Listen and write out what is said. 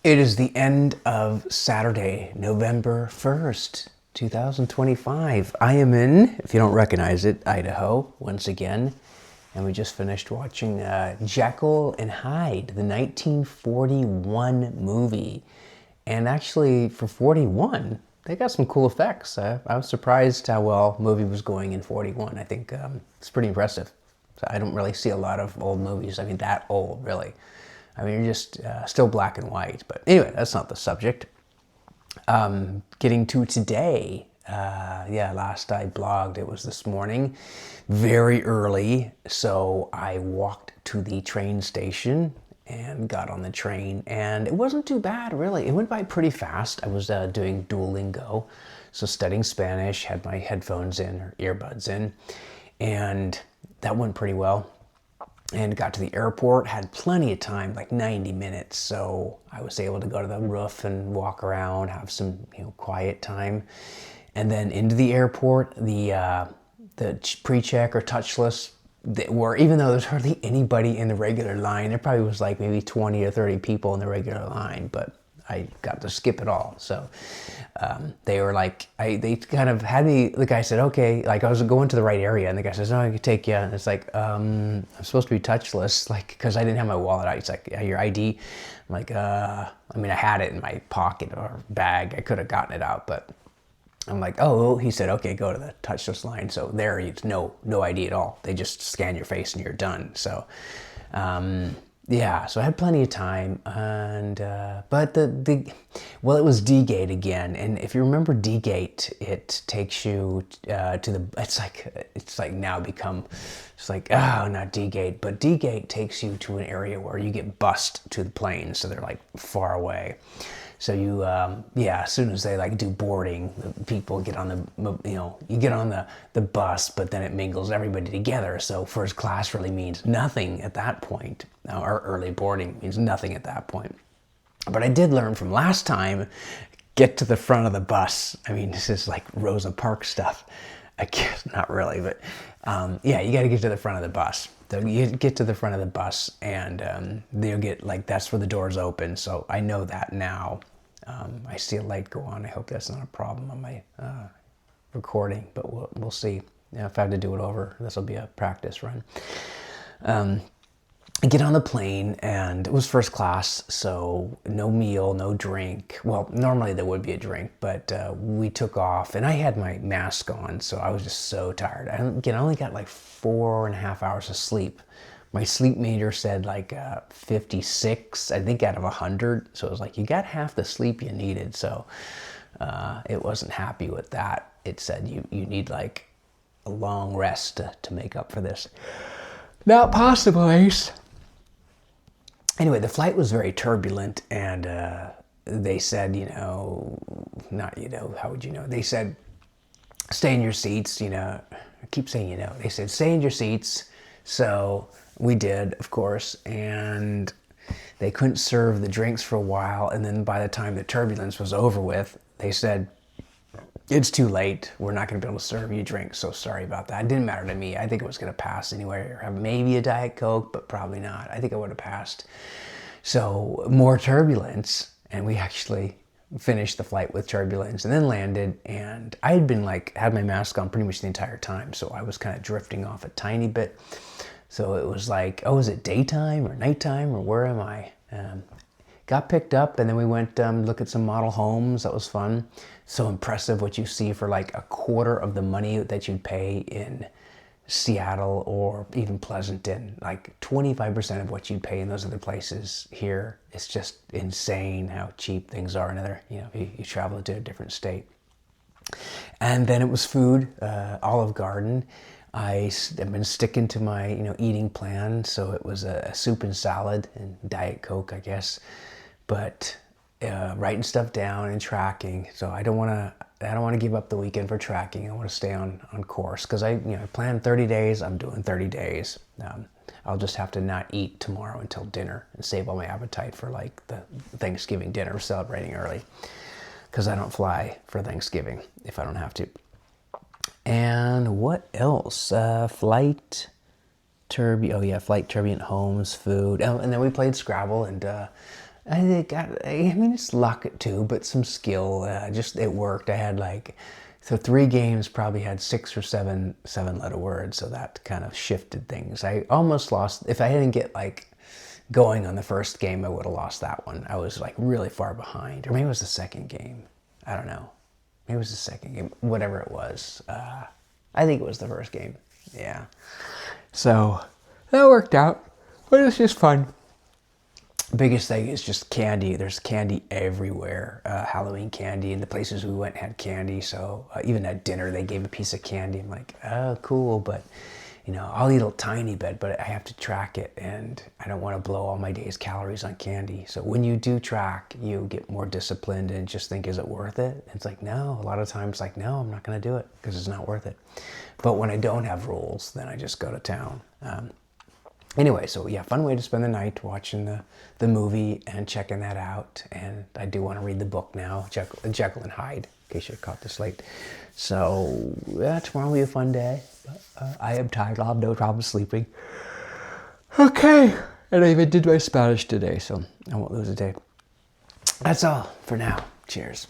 It is the end of Saturday, November 1st, 2025. I am in, if you don't recognize it, Idaho once again. And we just finished watching Jekyll and Hyde, the 1941 movie. And actually, for 41, they got some cool effects. I was surprised how well the movie was going in 41. I think it's pretty impressive. So I don't really see a lot of old movies. I mean, that old, really. I mean, you're just still black and white. But anyway, that's not the subject. Getting to today. Last I blogged, it was this morning, very early. So I walked to the train station and got on the train. And it wasn't too bad, really. It went by pretty fast. I was doing Duolingo. So studying Spanish, had my headphones in or earbuds in. And that went pretty well. And got to the airport, had plenty of time, like 90 minutes. So I was able to go to the roof and walk around, have some quiet time. And then into the airport, the pre-check or touchless, where even though there's hardly anybody in the regular line, there probably was like maybe 20 or 30 people in the regular line, but I got to skip it all. So they were like, they kind of had me, the guy said, okay, like I was going to the right area, and the guy says, no, I can take you. And it's like, I'm supposed to be touchless, like, because I didn't have my wallet out. He's like, yeah, your ID. I'm like, I mean, I had it in my pocket or bag. I could have gotten it out, but I'm like, oh, he said, okay, go to the touchless line. So there, it's no ID at all. They just scan your face and you're done. So, so I had plenty of time, and but it was D-Gate again, and if you remember D-Gate, it takes you to the. It's like now become, it's like not D-Gate, but D-Gate takes you to an area where you get bussed to the planes, so they're like far away. So you, as soon as they like do boarding, the people get on the, you get on the bus, but then it mingles everybody together. So first class really means nothing at that point, or early boarding means nothing at that point. But I did learn from last time, get to the front of the bus. I mean, this is like Rosa Parks stuff. I guess not really, but you got to get to the front of the bus. So you get to the front of the bus, and they'll get like, that's where the doors open. So I know that now. I see a light go on. I hope that's not a problem on my recording, but we'll see. If I have to do it over, this will be a practice run. I get on the plane, and it was first class, so no meal, no drink. Well, normally there would be a drink, but we took off, and I had my mask on, so I was just so tired. I only got like 4.5 hours of sleep. My sleep meter said like 56, I think, out of 100. So it was like, you got half the sleep you needed. So it wasn't happy with that. It said you need like a long rest to make up for this. Not possible, Ace. Anyway, the flight was very turbulent, and they said, how would you know? They said, stay in your seats, I keep saying, They said, stay in your seats. So we did, of course, and they couldn't serve the drinks for a while, and then by the time the turbulence was over with, they said, it's too late. We're not going to be able to serve you drinks, so sorry about that. It didn't matter to me. I think it was going to pass anyway, or have maybe a Diet Coke, but probably not. I think it would have passed. So more turbulence, and we actually finished the flight with turbulence and then landed, and I had been had my mask on pretty much the entire time, so I was kind of drifting off a tiny bit. So it was like, oh, is it daytime or nighttime or where am I? Got picked up, and then we went look at some model homes. That was fun. So impressive what you see for like a quarter of the money that you'd pay in Seattle or even Pleasanton. Like 25% of what you'd pay in those other places here. It's just insane how cheap things are if you travel to a different state. And then it was food, Olive Garden. I've been sticking to my eating plan, so it was a soup and salad and Diet Coke, I guess. But writing stuff down and tracking. So I don't want to give up the weekend for tracking. I want to stay on course, because I planned 30 days. I'm doing 30 days. I'll just have to not eat tomorrow until dinner and save all my appetite for like the Thanksgiving dinner, celebrating early, because I don't fly for Thanksgiving if I don't have to. And what else? Flight turbulent homes, food. Oh, and then we played Scrabble, and I think, I mean, it's luck too, but some skill. Just it worked. I had like, so 3 games probably had 6 or 7 letter words, so that kind of shifted things. I almost lost. If I didn't get like going on the first game, I would have lost that one. I was like really far behind, or maybe it was the second game. I don't know. Maybe it was the second game. Whatever it was. I think it was the first game. Yeah. So that worked out, but it's just fun. Biggest thing is just candy. There's candy everywhere. Halloween candy, and the places we went had candy. So even at dinner, they gave a piece of candy. I'm like, oh, cool, but you know, I'll eat a tiny bit, but I have to track it, and I don't want to blow all my day's calories on candy. So when you do track, you get more disciplined and just think, is it worth it? It's like, no. A lot of times, like, no, I'm not going to do it because it's not worth it. But when I don't have rules, then I just go to town. Anyway, so yeah, fun way to spend the night watching the movie and checking that out. And I do want to read the book now, Jekyll and Hyde, in case you caught this late. So yeah, tomorrow will be a fun day. I am tired. I'll have no problem sleeping. Okay, and I even did my Spanish today, so I won't lose a day. That's all for now. Cheers.